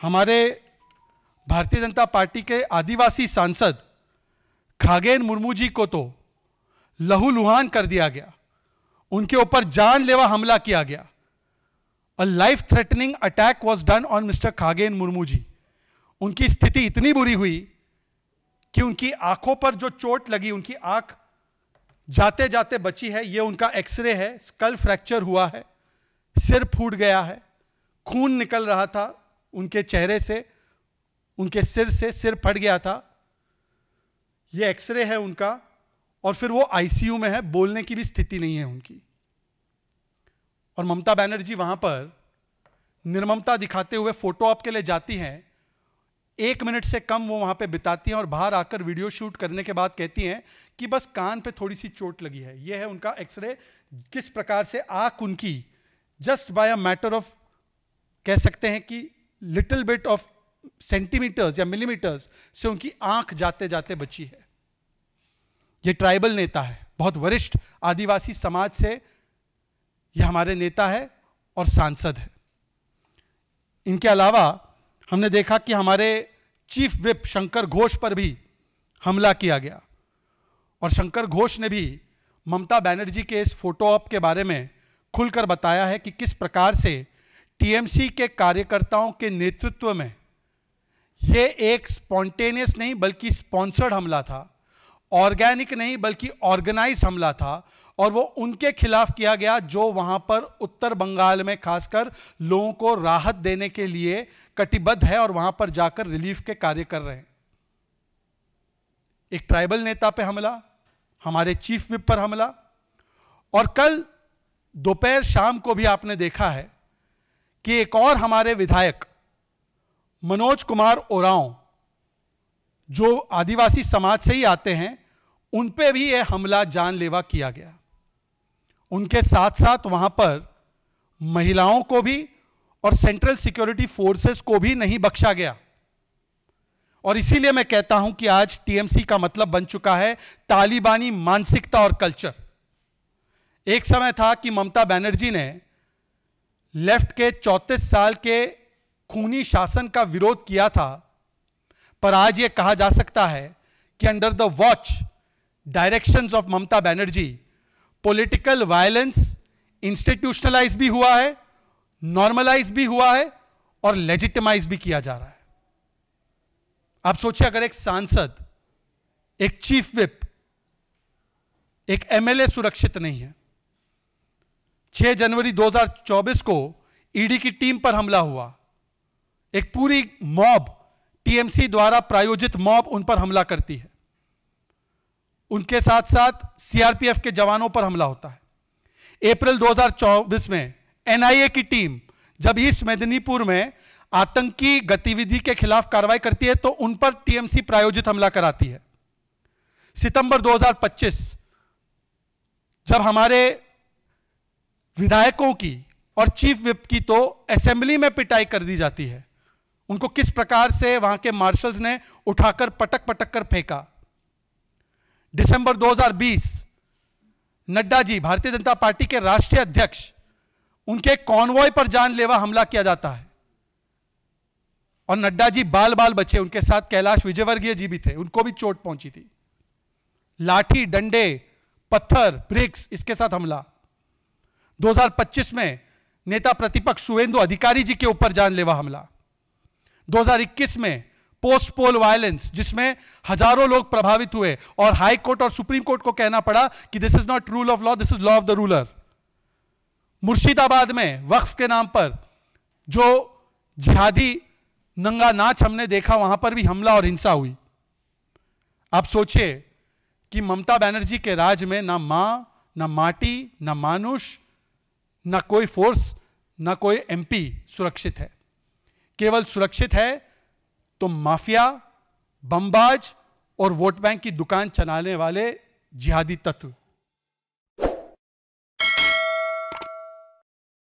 हमारे भारतीय जनता पार्टी के आदिवासी सांसद खागेन मुर्मू जी को तो लहूलुहान कर दिया गया, उनके ऊपर जानलेवा हमला किया गया। A life threatening attack was done on mister Khagen Murmu ji. उनकी स्थिति इतनी बुरी हुई कि उनकी आंखों पर जो चोट लगी, उनकी आंख जाते जाते बची है। ये उनका एक्सरे है, स्कल फ्रैक्चर हुआ है, सिर फूट गया है, खून निकल रहा था उनके चेहरे से, उनके सिर से, सिर फट गया था। ये एक्सरे है उनका, और फिर वो आईसीयू में है, बोलने की भी स्थिति नहीं है उनकी। और ममता बनर्जी वहां पर निर्ममता दिखाते हुए फोटो ऑप के लिए जाती हैं। 1 मिनट से कम वो वहां पे बिताती हैं और बाहर आकर वीडियो शूट करने के बाद कहती हैं कि बस कान पे थोड़ी सी चोट लगी है। ये है उनका एक्सरे, किस प्रकार से आंख उनकी just by a matter of, कह सकते हैं कि लिटिल बिट ऑफ सेंटीमीटर्स या मिलीमीटर्स से उनकी आंख जाते जाते बची है। ये ट्राइबल नेता है, बहुत वरिष्ठ आदिवासी समाज से ये हमारे नेता है और सांसद है। इनके अलावा हमने देखा कि हमारे चीफ विप शंकर घोष पर भी हमला किया गया, और शंकर घोष ने भी ममता बनर्जी के इस फोटो ऑप के बारे में खुलकर बताया है कि किस प्रकार से टीएमसी के कार्यकर्ताओं के नेतृत्व में ये एक स्पॉन्टेनियस नहीं बल्कि स्पॉन्सर्ड हमला था, ऑर्गेनिक नहीं बल्कि ऑर्गेनाइज हमला था, और वो उनके खिलाफ किया गया जो वहां पर उत्तर बंगाल में खासकर लोगों को राहत देने के लिए कटिबद्ध है और वहां पर जाकर रिलीफ के कार्य कर रहे हैं। एक ट्राइबल नेता पे हमला, हमारे चीफ विप पर हमला, और कल दोपहर शाम को भी आपने देखा है कि एक और हमारे विधायक मनोज कुमार ओरांव जो आदिवासी समाज से ही आते हैं, उन पे भी यह हमला जानलेवा किया गया। उनके साथ साथ वहां पर महिलाओं को भी और सेंट्रल सिक्योरिटी फोर्सेस को भी नहीं बख्शा गया। और इसीलिए मैं कहता हूं कि आज टीएमसी का मतलब बन चुका है तालिबानी मानसिकता और कल्चर। एक समय था कि ममता बनर्जी ने लेफ्ट के 34 साल के खूनी शासन का विरोध किया था, पर आज यह कहा जा सकता है कि under the watch directions of Mamata Banerjee political violence institutionalise भी हुआ है, नॉर्मलाइज भी हुआ है और लेजिटिमाइज भी किया जा रहा है। आप सोचिए, अगर एक सांसद, एक चीफ विप, एक एमएलए सुरक्षित नहीं है। 6 जनवरी 2024 को ईडी की टीम पर हमला हुआ, एक पूरी मॉब, टीएमसी द्वारा प्रायोजित मॉब उन पर हमला करती है, उनके साथ साथ सीआरपीएफ के जवानों पर हमला होता है। अप्रैल 2024 में एनआईए की टीम जब ईस्ट मेदिनीपुर में आतंकी गतिविधि के खिलाफ कार्रवाई करती है तो उन पर टीएमसी प्रायोजित हमला कराती है। सितंबर 2025 जब हमारे विधायकों की और चीफ विप की तो असेंबली में पिटाई कर दी जाती है, उनको किस प्रकार से वहां के मार्शल्स ने उठाकर पटक पटक कर फेंका। दिसंबर 2020 नड्डा जी, भारतीय जनता पार्टी के राष्ट्रीय अध्यक्ष, उनके कॉन्वॉय पर जानलेवा हमला किया जाता है और नड्डा जी बाल बाल बचे, उनके साथ कैलाश विजयवर्गीय जी भी थे, उनको भी चोट पहुंची थी। लाठी, डंडे, पत्थर, ब्रिक्स, इसके साथ हमला। 2025 में नेता प्रतिपक्ष शुवेंदु अधिकारी जी के ऊपर जानलेवा हमला। 2021 में पोस्ट पोल वायलेंस, जिसमें हजारों लोग प्रभावित हुए और हाई कोर्ट और सुप्रीम कोर्ट को कहना पड़ा कि this is not rule of law, this is law of the ruler. Murshidabad में वक्फ के नाम पर जो जिहादी नंगा नाच हमने देखा, वहां पर भी हमला और हिंसा हुई। आप सोचिए कि ममता बनर्जी के राज में ना मां, ना माटी, ना मानुष, ना कोई फोर्स, ना कोई एमपी सुरक्षित है। केवल सुरक्षित है तो माफिया, बमबाज और वोट बैंक की दुकान चलाने वाले जिहादी तत्व।